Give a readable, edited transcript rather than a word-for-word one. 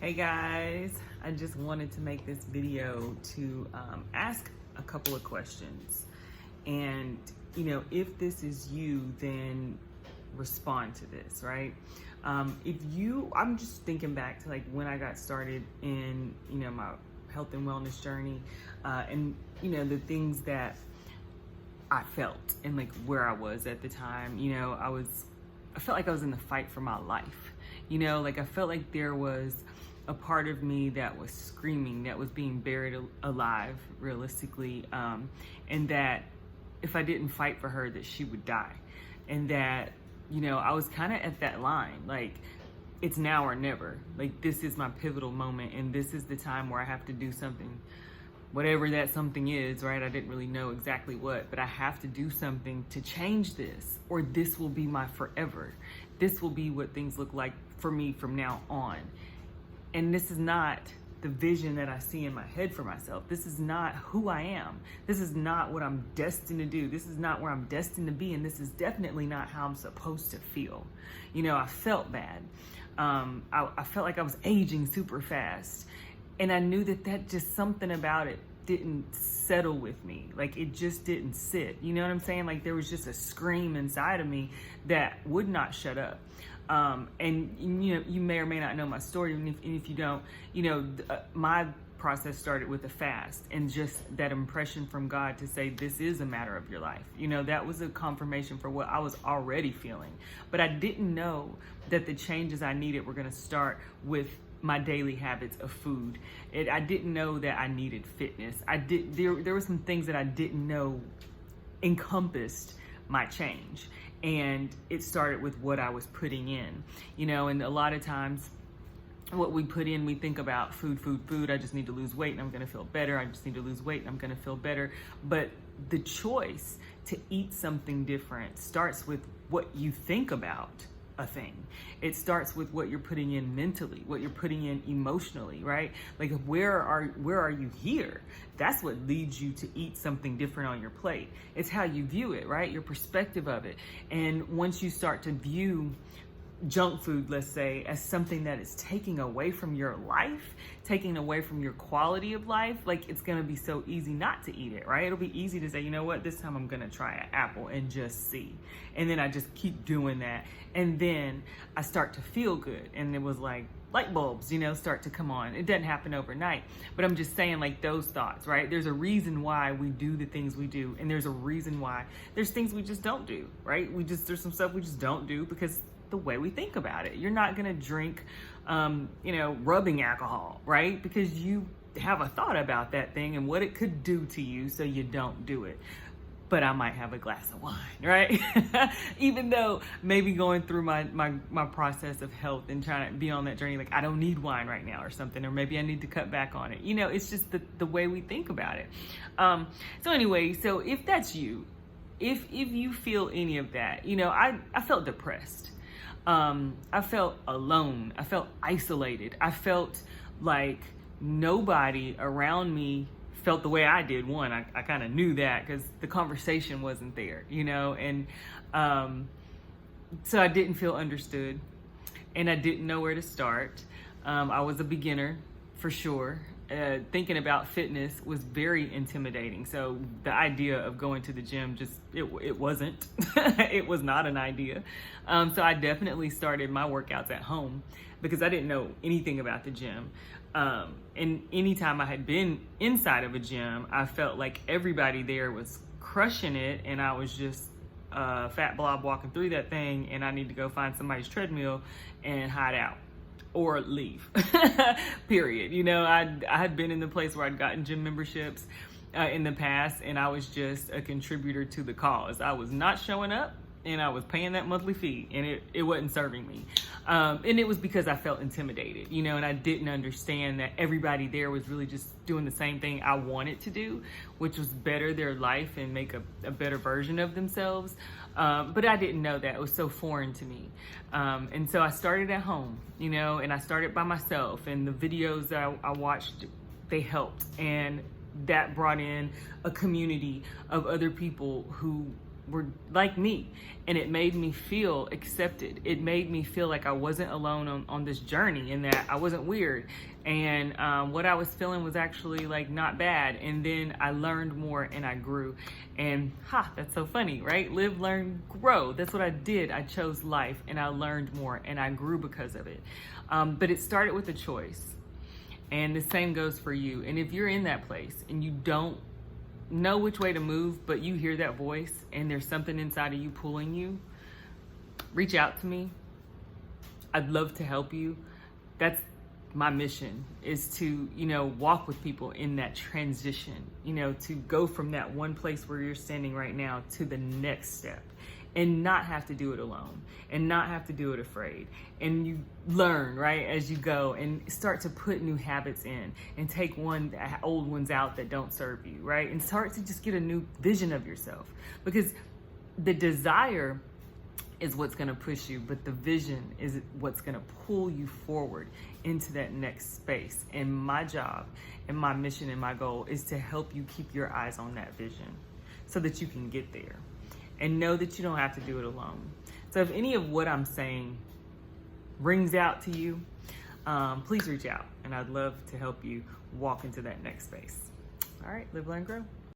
Hey guys, I just wanted to make this video to ask a couple of questions. And, if this is you, then respond to this, right? I'm just thinking back to like when I got started in, my health and wellness journey, and, the things that I felt and like where I was at the time. I felt like I was in the fight for my life. I felt like there was a part of me that was screaming, that was being buried alive, realistically, and that if I didn't fight for her, that she would die. And that, I was kind of at that line, like, it's now or never. Like, this is my pivotal moment, and this is the time where I have to do something, whatever that something is, right? I didn't really know exactly what, but I have to do something to change this, or this will be my forever. This will be what things look like for me from now on. And this is not the vision that I see in my head for myself. This is not who I am. This is not what I'm destined to do. This is not where I'm destined to be. And this is definitely not how I'm supposed to feel. I felt bad. I felt like I was aging super fast. And I knew that just something about it didn't settle with me. Like, it just didn't sit. You know what I'm saying? Like, there was just a scream inside of me that would not shut up. And you may or may not know my story, and if you don't, my process started with a fast and just that impression from God to say, this is a matter of your life. That was a confirmation for what I was already feeling. But I didn't know that the changes I needed were going to start with my daily habits of food. I didn't know that I needed fitness. There were some things that I didn't know encompassed my change. And it started with what I was putting in, and a lot of times what we put in, we think about food. I just need to lose weight and I'm going to feel better. I just need to lose weight and I'm going to feel better. But the choice to eat something different starts with what you think about a thing. It starts with what you're putting in mentally, what you're putting in emotionally, right? Like, where are you here? That's what leads you to eat something different on your plate. It's how you view it, right? Your perspective of it. And once you start to view junk food, let's say, as something that is taking away from your life, taking away from your quality of life, like, it's going to be so easy not to eat it, right? It'll be easy to say, you know what, this time I'm going to try an apple and just see. And then I just keep doing that. And then I start to feel good. And it was like light bulbs, start to come on. It doesn't happen overnight, but I'm just saying, like, those thoughts, right? There's a reason why we do the things we do. And there's a reason why there's things we just don't do, right? There's some stuff we just don't do because the way we think about it. You're not going to drink, rubbing alcohol, right? Because you have a thought about that thing and what it could do to you, so you don't do it. But I might have a glass of wine, right? Even though maybe going through my process of health and trying to be on that journey, like, I don't need wine right now or something, or maybe I need to cut back on it. It's just the way we think about it. So if that's you, if you feel any of that, I felt depressed. I felt alone. I felt isolated. I felt like nobody around me felt the way I did. One, I kind of knew that because the conversation wasn't there, and so I didn't feel understood, and I didn't know where to start. I was a beginner for sure. Thinking about fitness was very intimidating. So the idea of going to the gym it wasn't. It was not an idea. So I definitely started my workouts at home because I didn't know anything about the gym. And anytime I had been inside of a gym, I felt like everybody there was crushing it, and I was just a fat blob walking through that thing, and I need to go find somebody's treadmill and hide out. Or leave, period. I had been in the place where I'd gotten gym memberships in the past, and I was just a contributor to the cause. I was not showing up, and I was paying that monthly fee, and it wasn't serving me. And it was because I felt intimidated, and I didn't understand that everybody there was really just doing the same thing I wanted to do, which was better their life and make a better version of themselves. But I didn't know that. It was so foreign to me. And so I started at home, and I started by myself, and the videos that I watched, they helped. And that brought in a community of other people who were like me, and it made me feel accepted. It made me feel like I wasn't alone on this journey, and that I wasn't weird, and what I was feeling was actually like not bad. And then I learned more and I grew. And that's so funny, right? Live, learn, grow. That's what I did. I chose life, and I learned more and I grew because of it. But it started with a choice, and the same goes for you. And if you're in that place and you don't know which way to move, but you hear that voice and there's something inside of you pulling you, reach out to me. I'd love to help you. That's my mission, is to, walk with people in that transition, to go from that one place where you're standing right now to the next step, and not have to do it alone, and not have to do it afraid. And you learn, right, as you go, and start to put new habits in, and take old ones out that don't serve you, right? And start to just get a new vision of yourself, because the desire is what's going to push you, but the vision is what's going to pull you forward into that next space. And my job and my mission and my goal is to help you keep your eyes on that vision so that you can get there, and know that you don't have to do it alone. So if any of what I'm saying rings out to you, please reach out, and I'd love to help you walk into that next space. All right, live, learn, grow.